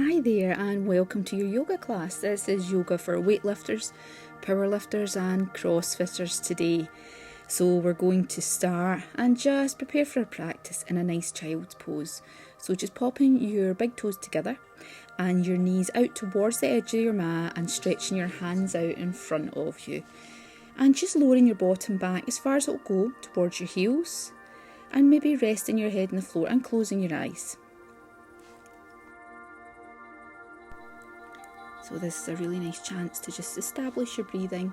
Hi there and welcome to your yoga class. This is yoga for weightlifters, powerlifters and CrossFitters today. So we're going to start and just prepare for a practice in a nice child's pose. So just popping your big toes together and your knees out towards the edge of your mat and stretching your hands out in front of you. And just lowering your bottom back as far as it'll go towards your heels and maybe resting your head on the floor and closing your eyes. So this is a really nice chance to just establish your breathing.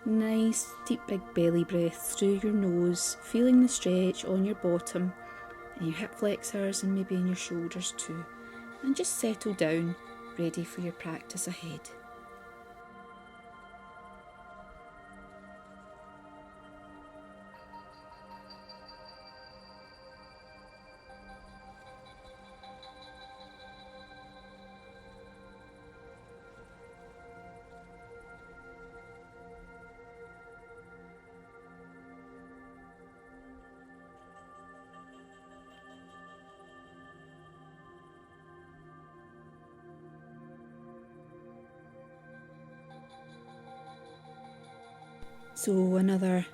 Nice deep big belly breath through your nose, feeling the stretch on your bottom and your hip flexors and maybe in your shoulders too. And just settle down, ready for your practice ahead. So another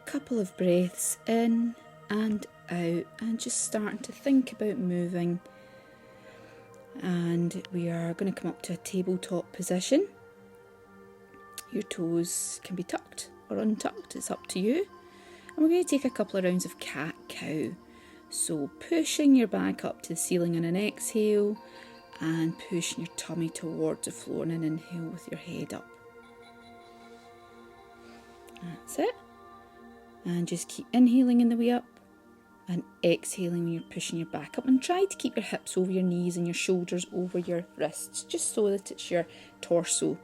couple of breaths in and out and just starting to think about moving. And we are going to come up to a tabletop position. Your toes can be tucked or untucked, it's up to you. And we're going to take a couple of rounds of cat-cow. So pushing your back up to the ceiling on an exhale and pushing your tummy towards the floor on an inhale with your head up. That's it. And just keep inhaling in the way up and exhaling when you're pushing your back up. And try to keep your hips over your knees and your shoulders over your wrists, just so that it's your torso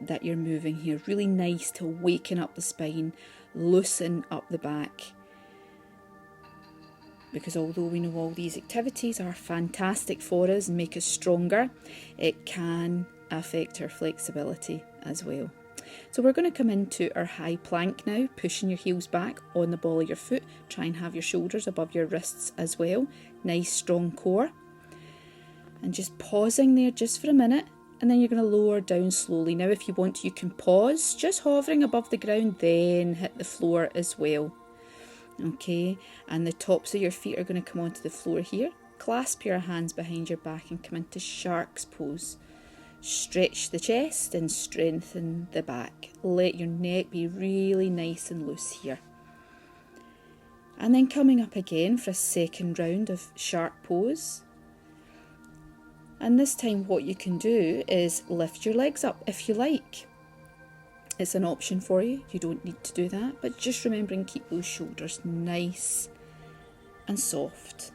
that you're moving here. Really nice to waken up the spine, loosen up the back. Because although we know all these activities are fantastic for us and make us stronger, it can affect our flexibility as well. So we're going to come into our high plank now, pushing your heels back on the ball of your foot. Try and have your shoulders above your wrists as well. Nice strong core. And just pausing there just for a minute, and then you're going to lower down slowly. Now if you want to, you can pause, just hovering above the ground, then hit the floor as well. Okay, and the tops of your feet are going to come onto the floor here. Clasp your hands behind your back and come into shark's pose. Stretch the chest and strengthen the back. Let your neck be really nice and loose here. And then coming up again for a second round of shark pose. And this time what you can do is lift your legs up if you like. It's an option for you. You don't need to do that. But just remember and keep those shoulders nice and soft.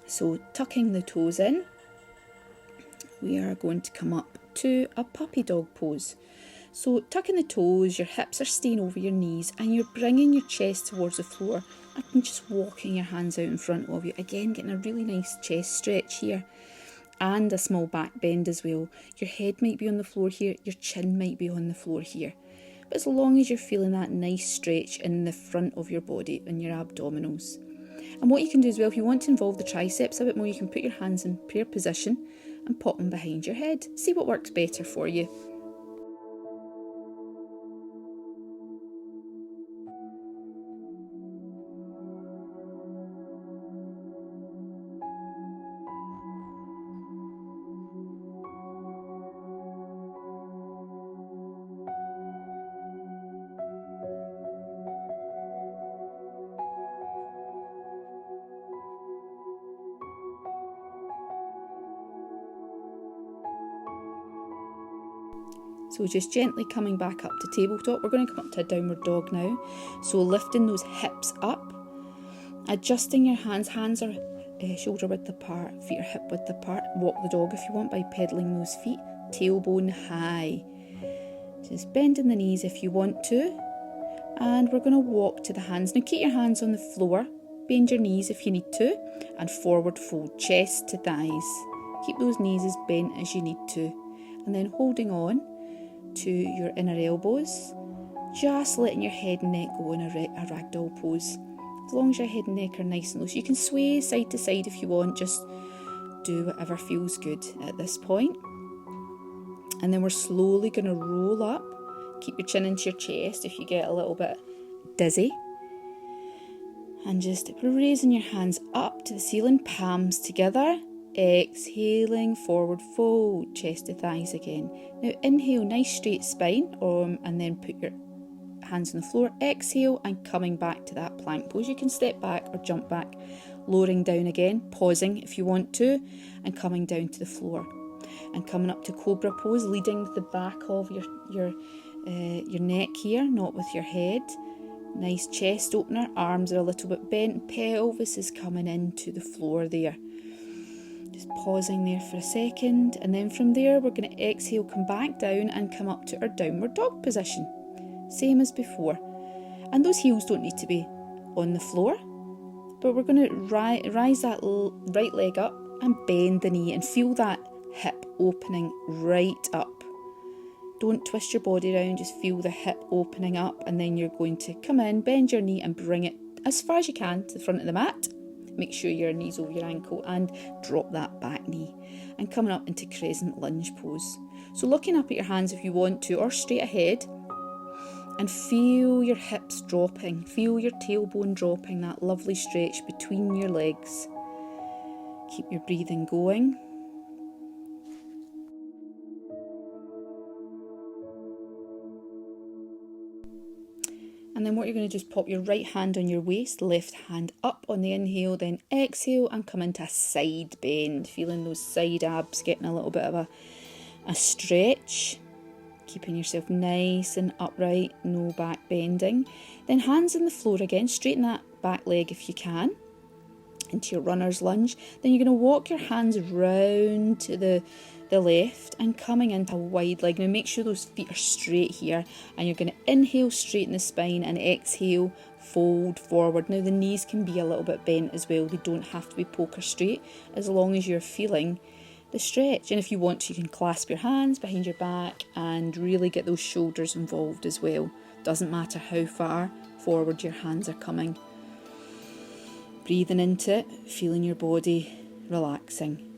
So tucking the toes in, we are going to come up to a puppy dog pose. So tucking the toes, your hips are staying over your knees and you're bringing your chest towards the floor and just walking your hands out in front of you. Again, getting a really nice chest stretch here and a small back bend as well. Your head might be on the floor here, your chin might be on the floor here. But as long as you're feeling that nice stretch in the front of your body and your abdominals. And what you can do as well, if you want to involve the triceps a bit more, you can put your hands in prayer position and pop them behind your head. See what works better for you. So just gently coming back up to tabletop. We're going to come up to a downward dog now. So lifting those hips up, adjusting your hands. Hands are shoulder width apart, feet are hip width apart. Walk the dog if you want by pedaling those feet. Tailbone high. Just bending the knees if you want to. And we're going to walk to the hands. Now keep your hands on the floor. Bend your knees if you need to. And forward fold, chest to thighs. Keep those knees as bent as you need to. And then holding on to your inner elbows just letting your head and neck go in a ragdoll pose. As long as your head and neck are nice and loose, you can sway side to side if you want, just do whatever feels good at this point. And then we're slowly going to roll up. Keep your chin into your chest if you get a little bit dizzy. And just raising your hands up to the ceiling, palms together. Exhaling, forward fold, chest to thighs again. Now inhale, nice straight spine, and then put your hands on the floor. Exhale and coming back to that plank pose. You can step back or jump back, lowering down again, pausing if you want to, and coming down to the floor. And coming up to cobra pose, leading with the back of your neck here, not with your head. Nice chest opener, arms are a little bit bent, pelvis is coming into the floor there. Just pausing there for a second, and then from there we're going to exhale, come back down and come up to our downward dog position. Same as before. And those heels don't need to be on the floor, but we're going to rise that right leg up and bend the knee and feel that hip opening right up. Don't twist your body around, just feel the hip opening up, and then you're going to come in, bend your knee and bring it as far as you can to the front of the mat. Make sure your knee's over your ankle and drop that back knee. And coming up into crescent lunge pose. So looking up at your hands if you want to, or straight ahead, and feel your hips dropping, feel your tailbone dropping, that lovely stretch between your legs. Keep your breathing going. And then what you're going to do is pop your right hand on your waist, left hand up on the inhale, then exhale and come into a side bend. Feeling those side abs getting a little bit of a stretch. Keeping yourself nice and upright, no back bending. Then hands on the floor again, straighten that back leg if you can, into your runner's lunge. Then you're going to walk your hands round to the left and coming into a wide leg. Now make sure those feet are straight here, and you're going to inhale, straighten the spine, and exhale, fold forward. Now the knees can be a little bit bent as well, they don't have to be poker straight as long as you're feeling the stretch. And if you want to, you can clasp your hands behind your back and really get those shoulders involved as well. Doesn't matter how far forward your hands are coming. Breathing into it, feeling your body relaxing.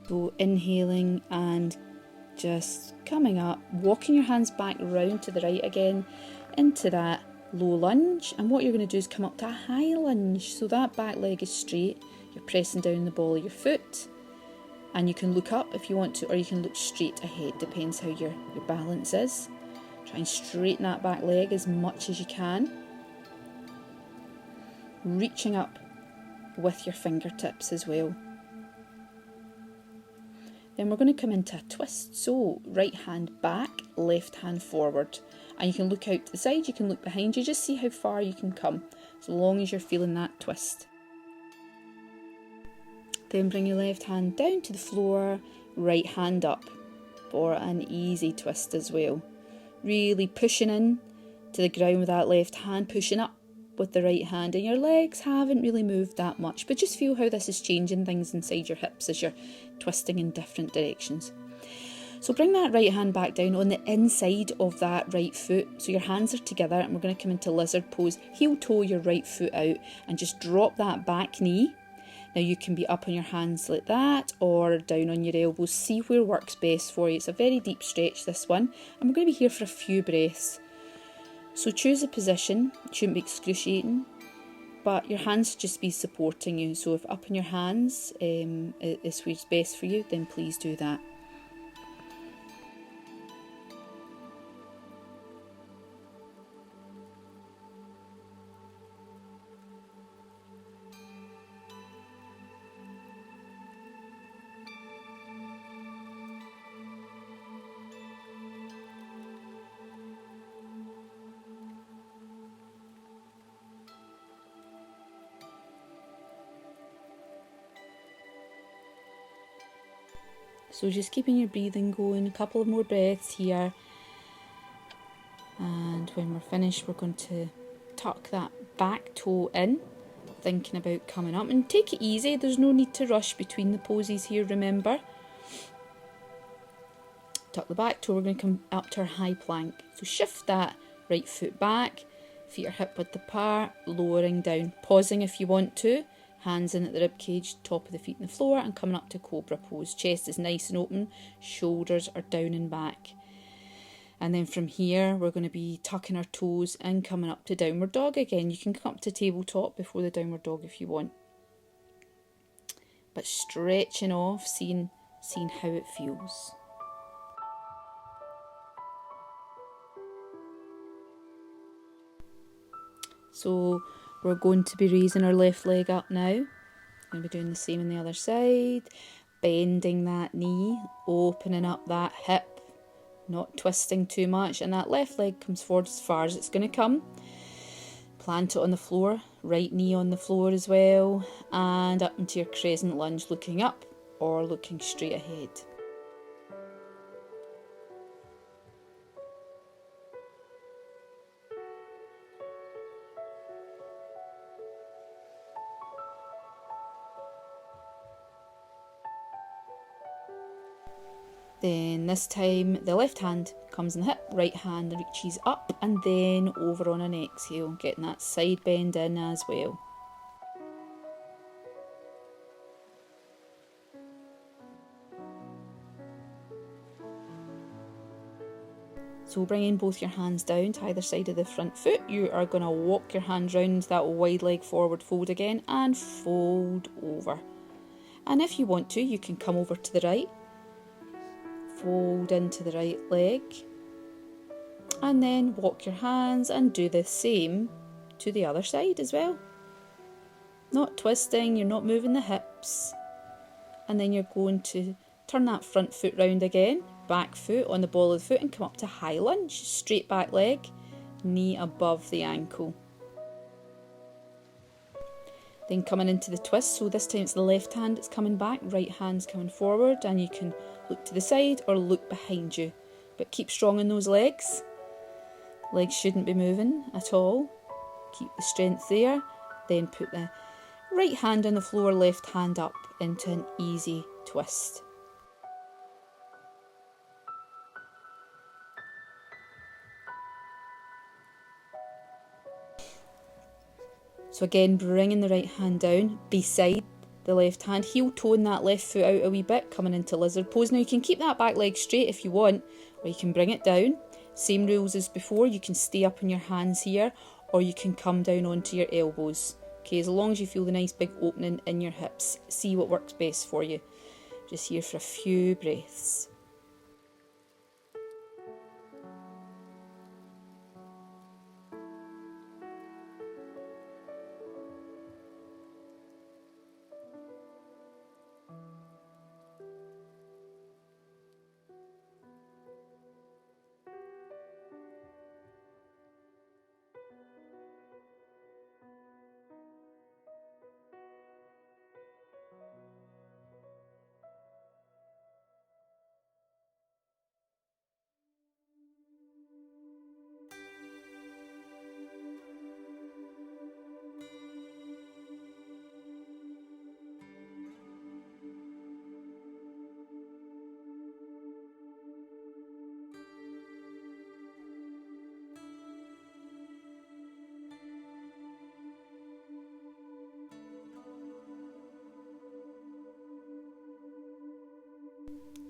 So inhaling and just coming up, walking your hands back round to the right again into that low lunge. And what you're going to do is come up to a high lunge. So that back leg is straight, you're pressing down the ball of your foot, and you can look up if you want to, or you can look straight ahead, depends how your balance is. Try and straighten that back leg as much as you can, reaching up with your fingertips as well. Then we're going to come into a twist. So right hand back, left hand forward. And you can look out to the side, you can look behind you, just see how far you can come, so long as you're feeling that twist. Then bring your left hand down to the floor, right hand up for an easy twist as well. Really pushing in to the ground with that left hand, pushing up with the right hand, and your legs haven't really moved that much, but just feel how this is changing things inside your hips as you're twisting in different directions. So bring that right hand back down on the inside of that right foot, so your hands are together, and we're going to come into lizard pose. Heel toe your right foot out and just drop that back knee. Now you can be up on your hands like that or down on your elbows, see where works best for you. It's a very deep stretch, this one, and we're going to be here for a few breaths. So choose a position, it shouldn't be excruciating, but your hands should just be supporting you. So if up on your hands is what's best for you, then please do that. So just keeping your breathing going, a couple of more breaths here. And when we're finished, we're going to tuck that back toe in, thinking about coming up. And take it easy, there's no need to rush between the poses here, remember. Tuck the back toe, we're going to come up to our high plank. So shift that right foot back, feet are hip width apart, lowering down, pausing if you want to, hands in at the rib cage, top of the feet on the floor, and coming up to cobra pose. Chest is nice and open, shoulders are down and back. And then from here, we're going to be tucking our toes and coming up to downward dog again. You can come up to tabletop before the downward dog if you want. But stretching off, seeing how it feels. So we're going to be raising our left leg up now. We're going to be doing the same on the other side. Bending that knee, opening up that hip, not twisting too much, and that left leg comes forward as far as it's going to come. Plant it on the floor, right knee on the floor as well, and up into your crescent lunge, looking up or looking straight ahead. Then this time the left hand comes in the hip, right hand reaches up and then over on an exhale, getting that side bend in as well. So bringing both your hands down to either side of the front foot, you are going to walk your hands round that wide leg forward fold again and fold over. And if you want to, you can come over to the right, fold into the right leg, and then walk your hands and do the same to the other side as well. Not twisting, you're not moving the hips. And then you're going to turn that front foot round again, back foot on the ball of the foot, and come up to high lunge, straight back leg, knee above the ankle. Then coming into the twist, so this time it's the left hand that's coming back, right hand's coming forward, and you can look to the side or look behind you. But keep strong in those legs. Legs shouldn't be moving at all. Keep the strength there. Then put the right hand on the floor, left hand up into an easy twist. So again, bringing the right hand down beside the left hand, heel toeing that left foot out a wee bit, coming into lizard pose. Now you can keep that back leg straight if you want, or you can bring it down. Same rules as before, you can stay up on your hands here, or you can come down onto your elbows. Okay, as long as you feel the nice big opening in your hips, see what works best for you. Just here for a few breaths.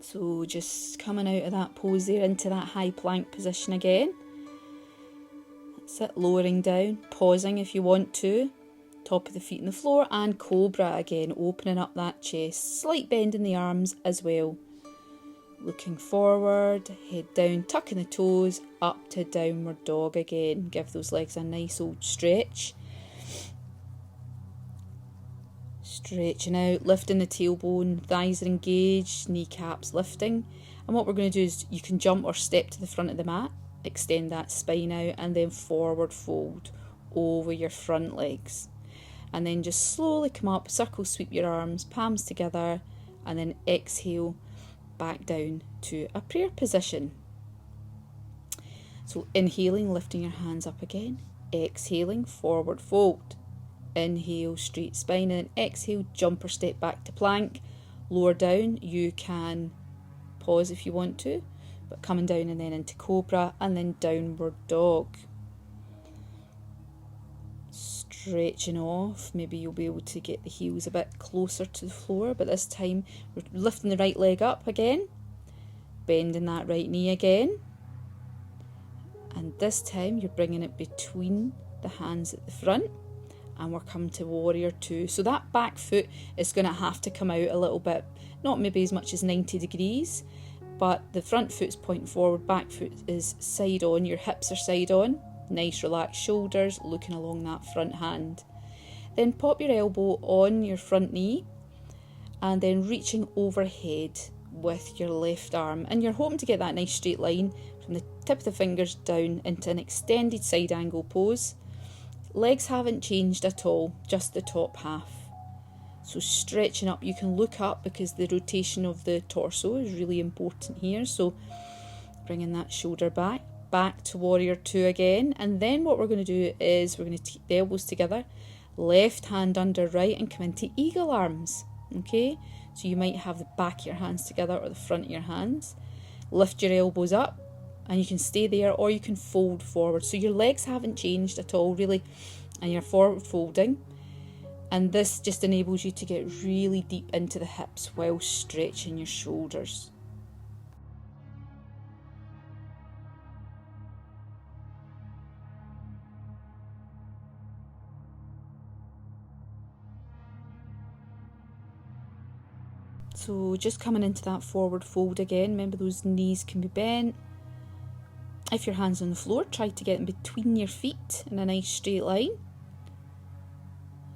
So just coming out of that pose there into that high plank position again. That's it, lowering down, pausing if you want to. Top of the feet on the floor, and cobra again, opening up that chest. Slight bend in the arms as well. Looking forward, head down, tucking the toes, up to downward dog again. Give those legs a nice old stretch. Stretching out, lifting the tailbone, thighs are engaged, kneecaps lifting. And what we're going to do is you can jump or step to the front of the mat, extend that spine out, and then forward fold over your front legs. And then just slowly come up, circle sweep your arms, palms together, and then exhale back down to a prayer position. So inhaling, lifting your hands up again. exhaling, forward fold. Inhale, straight spine, and then exhale, jump or step back to plank. Lower down, you can pause if you want to, but coming down and then into cobra, and then downward dog. Stretching off, maybe you'll be able to get the heels a bit closer to the floor, but this time we're lifting the right leg up again, bending that right knee again, and this time you're bringing it between the hands at the front, and we're coming to warrior two. So that back foot is going to have to come out a little bit, not maybe as much as 90 degrees, but the front foot's pointing forward, back foot is side on, your hips are side on. Nice relaxed shoulders, looking along that front hand. Then pop your elbow on your front knee and then reaching overhead with your left arm. And you're hoping to get that nice straight line from the tip of the fingers down into an extended side angle pose. Legs haven't changed at all, just the top half. So stretching up, you can look up because the rotation of the torso is really important here. So bringing that shoulder back to warrior two again. And then what we're going to do is we're going to take the elbows together, left hand under right, and come into eagle arms. Okay, so you might have the back of your hands together or the front of your hands. Lift your elbows up and you can stay there, or you can fold forward. So your legs haven't changed at all really, and you're forward folding. And this just enables you to get really deep into the hips while stretching your shoulders. So just coming into that forward fold again. Remember, those knees can be bent. If your hand's on the floor, try to get in between your feet in a nice straight line.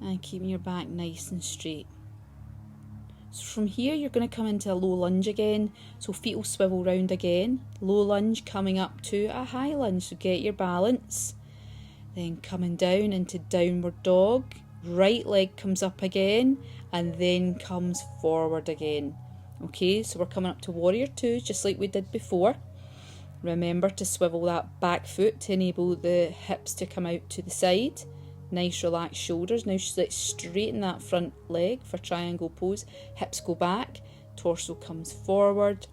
And keeping your back nice and straight. So from here, you're going to come into a low lunge again. So feet will swivel round again. Low lunge coming up to a high lunge. So get your balance. Then coming down into downward dog. Right leg comes up again and then comes forward again. Okay, so we're coming up to warrior two, just like we did before. Remember to swivel that back foot to enable the hips to come out to the side. Nice relaxed shoulders. Now let's straighten that front leg for triangle pose. Hips go back, torso comes forward,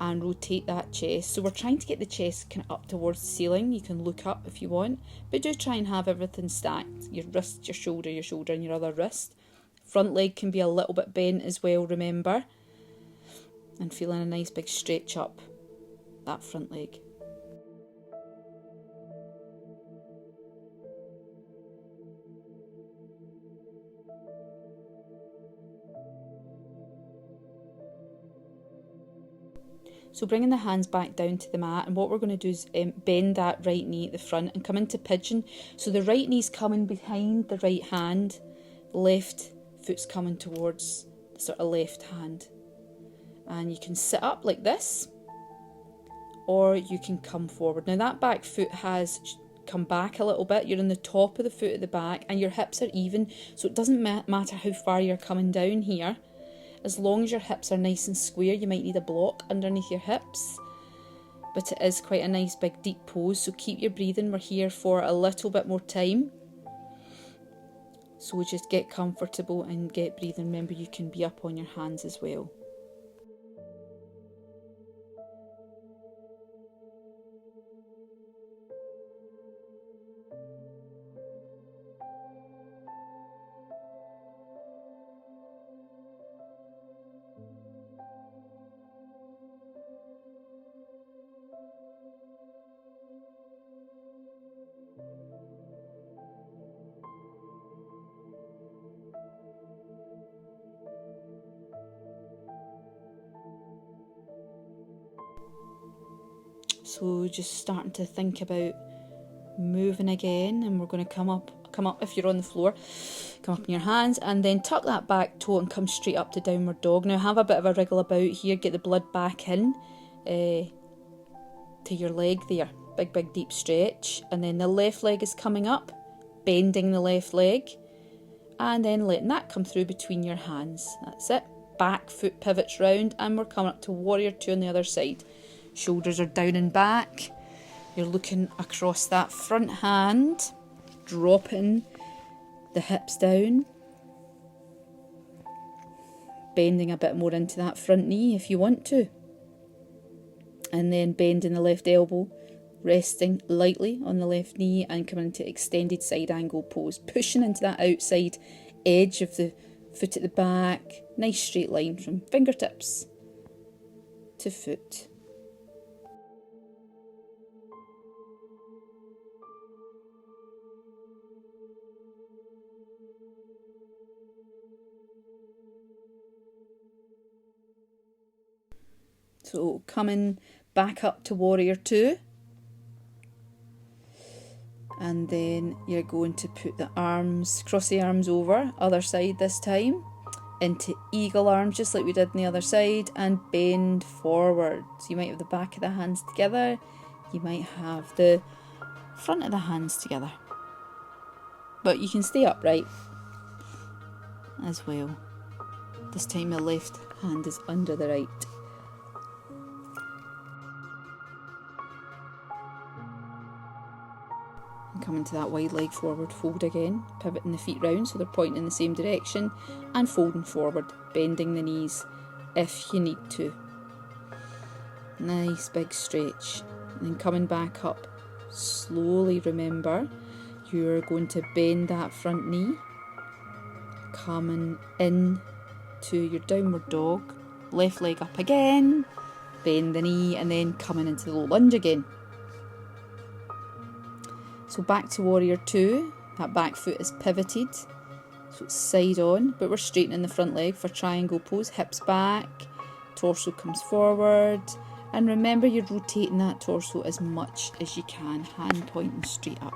and rotate that chest. So we're trying to get the chest kind of up towards the ceiling. You can look up if you want, but do try and have everything stacked. Your wrist, your shoulder, and your other wrist. Front leg can be a little bit bent as well, remember. And feeling a nice big stretch up that front leg. So bringing the hands back down to the mat, and what we're going to do is bend that right knee at the front and come into pigeon. So the right knee's coming behind the right hand, left foot's coming towards the sort of left hand. And you can sit up like this, or you can come forward. Now that back foot has come back a little bit. You're on the top of the foot at the back and your hips are even, so it doesn't matter how far you're coming down here. As long as your hips are nice and square. You might need a block underneath your hips, but it is quite a nice big deep pose, so keep your breathing. We're here for a little bit more time, so just get comfortable and get breathing. Remember, you can be up on your hands as well. So just starting to think about moving again, and we're going to come up if you're on the floor, come up in your hands and then tuck that back toe and come straight up to downward dog. Now have a bit of a wriggle about here, get the blood back in to your leg there. Big deep stretch, and then the left leg is coming up, bending the left leg and then letting that come through between your hands. That's it. Back foot pivots round and we're coming up to warrior two on the other side. Shoulders are down and back. You're looking across that front hand, dropping the hips down, bending a bit more into that front knee if you want to, and then bending the left elbow, resting lightly on the left knee and coming into extended side angle pose, pushing into that outside edge of the foot at the back. Nice straight line from fingertips to foot. So coming back up to warrior two, and then you're going to put the arms, cross the arms over, other side this time, into eagle arms just like we did on the other side, and bend forward. So you might have the back of the hands together, you might have the front of the hands together, but you can stay upright as well. This time the left hand is under the right. Come into that wide leg forward fold again, pivoting the feet round so they're pointing in the same direction, and folding forward, bending the knees if you need to. Nice big stretch. And then coming back up slowly, remember you're going to bend that front knee, coming in to your downward dog, left leg up again, bend the knee, and then coming into the low lunge again. So back to warrior two, that back foot is pivoted, so it's side on, but we're straightening the front leg for triangle pose, hips back, torso comes forward, and remember you're rotating that torso as much as you can, hand pointing straight up.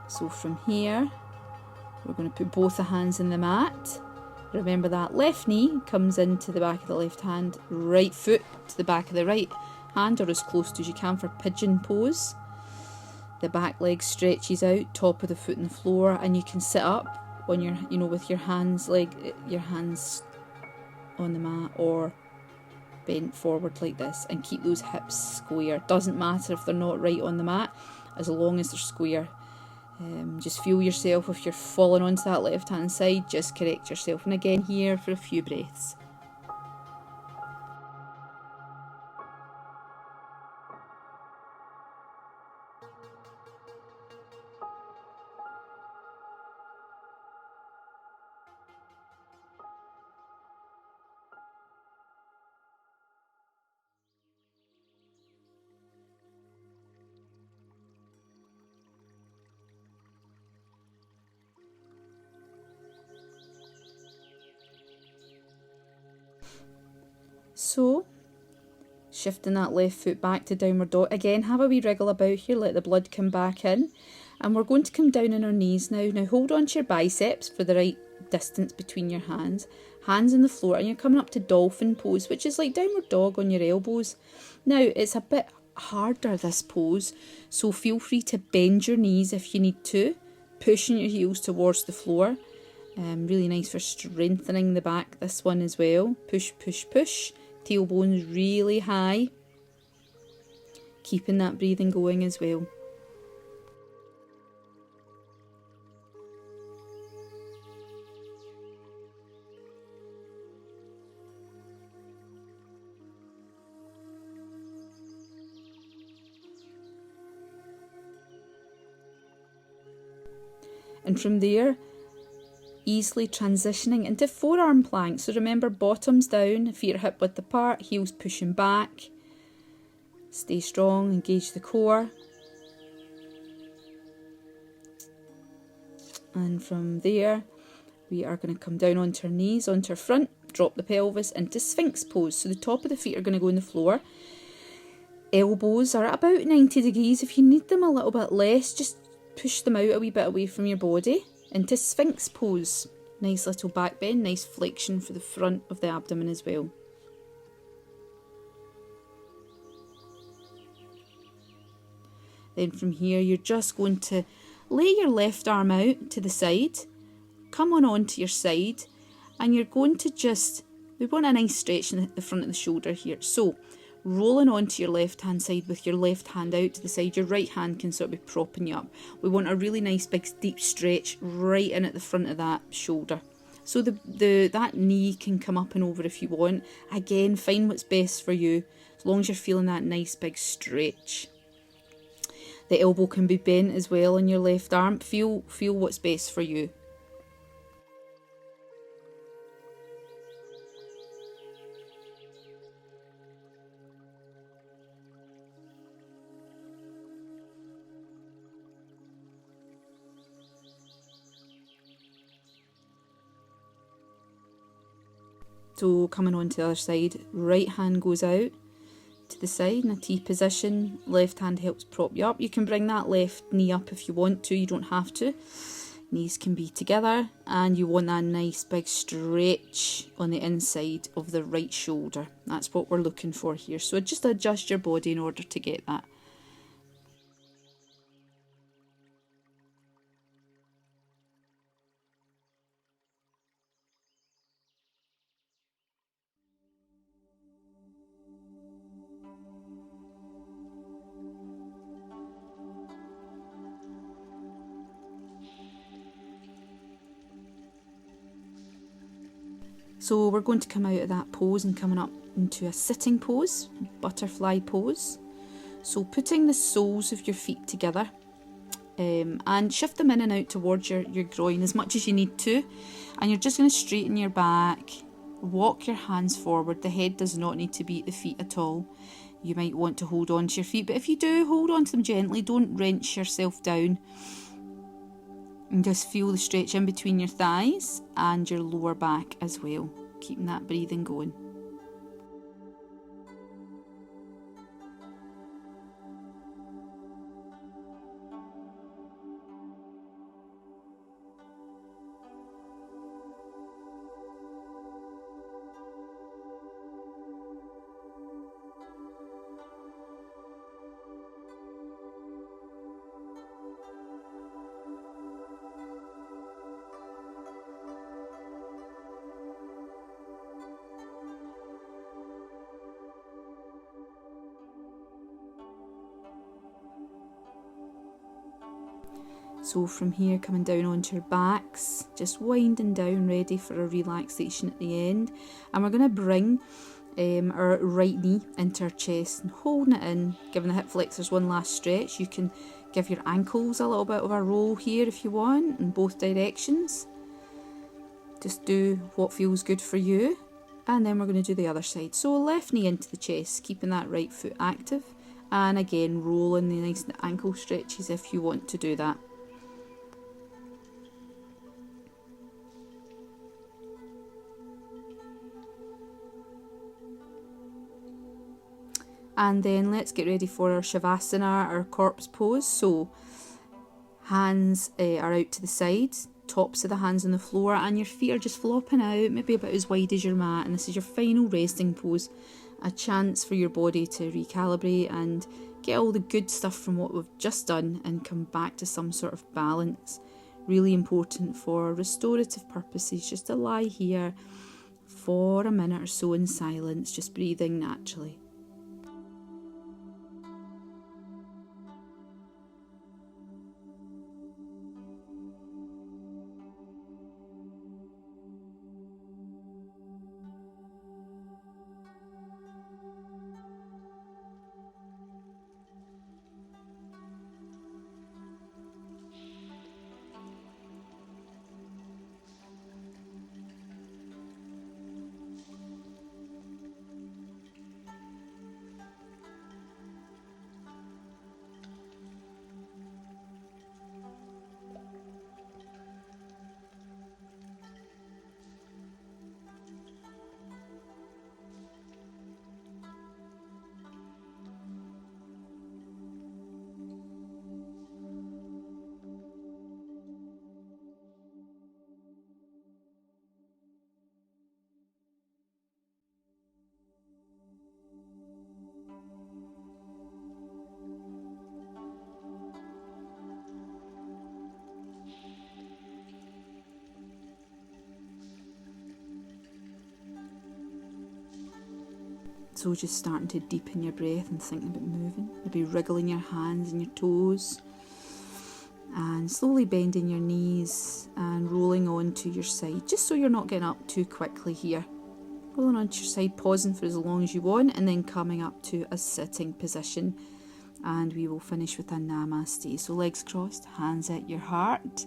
So from here, we're going to put both the hands in the mat. Remember that left knee comes into the back of the left hand, right foot to the back of the right hand, or as close to as you can for pigeon pose. The back leg stretches out, top of the foot on the floor, and you can sit up when you're, with your hands on the mat or bent forward like this, and keep those hips square. Doesn't matter if they're not right on the mat, as long as they're square. Just feel yourself. If you're falling onto that left hand side, just correct yourself. And again here for a few breaths. So, shifting that left foot back to downward dog. Again, have a wee wriggle about here, let the blood come back in. And we're going to come down on our knees now. Now hold on to your biceps for the right distance between your hands. Hands on the floor, and you're coming up to dolphin pose, which is like downward dog on your elbows. Now, it's a bit harder, this pose, so feel free to bend your knees if you need to, pushing your heels towards the floor. Really nice for strengthening the back, this one as well. Push, push, push. Tailbones really high. Keeping that breathing going as well. And from there, easily transitioning into forearm plank. So remember, bottoms down, feet are hip width apart, heels pushing back. Stay strong, engage the core. And from there, we are going to come down onto our knees, onto our front, drop the pelvis into Sphinx pose. So the top of the feet are going to go on the floor. Elbows are at about 90 degrees. If you need them a little bit less, just push them out a wee bit away from your body into Sphinx pose. Nice little back bend, nice flexion for the front of the abdomen as well. Then from here, you're just going to lay your left arm out to the side, come on onto your side, and you're going to we want a nice stretch in the front of the shoulder here. So, rolling onto your left hand side with your left hand out to the side, your right hand can sort of be propping you up. We want a really nice big deep stretch right in at the front of that shoulder. So that knee can come up and over if you want. Again, find what's best for you, as long as you're feeling that nice big stretch. The elbow can be bent as well on your left arm. Feel what's best for you. So coming on to the other side, right hand goes out to the side in a T position, left hand helps prop you up. You can bring that left knee up if you want to, you don't have to. Knees can be together, and you want that nice big stretch on the inside of the right shoulder. That's what we're looking for here. So just adjust your body in order to get that. So we're going to come out of that pose and coming up into a sitting pose, butterfly pose. So putting the soles of your feet together and shift them in and out towards your groin as much as you need to. And you're just going to straighten your back, walk your hands forward. The head does not need to be at the feet at all. You might want to hold on to your feet, but if you do, hold on to them gently. Don't wrench yourself down. And just feel the stretch in between your thighs and your lower back as well. Keeping that breathing going. So from here, coming down onto your backs, just winding down, ready for a relaxation at the end. And we're going to bring our right knee into our chest and holding it in, giving the hip flexors one last stretch. You can give your ankles a little bit of a roll here if you want, in both directions. Just do what feels good for you. And then we're going to do the other side. So left knee into the chest, keeping that right foot active. And again, rolling the nice ankle stretches if you want to do that. And then let's get ready for our Shavasana, our corpse pose. So hands are out to the sides, tops of the hands on the floor, and your feet are just flopping out, maybe about as wide as your mat. And this is your final resting pose, a chance for your body to recalibrate and get all the good stuff from what we've just done and come back to some sort of balance. Really important for restorative purposes, just to lie here for a minute or so in silence, just breathing naturally. So just starting to deepen your breath and thinking about moving. Maybe wriggling your hands and your toes. And slowly bending your knees and rolling onto your side, just so you're not getting up too quickly here. Rolling onto your side, pausing for as long as you want, and then coming up to a sitting position. And we will finish with a namaste. So legs crossed, hands at your heart.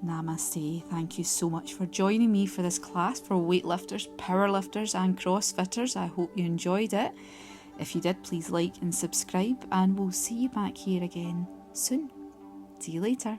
Namaste. Thank you so much for joining me for this class for weightlifters, powerlifters and CrossFitters. I hope you enjoyed it. If you did, please like and subscribe, and we'll see you back here again soon. See you later.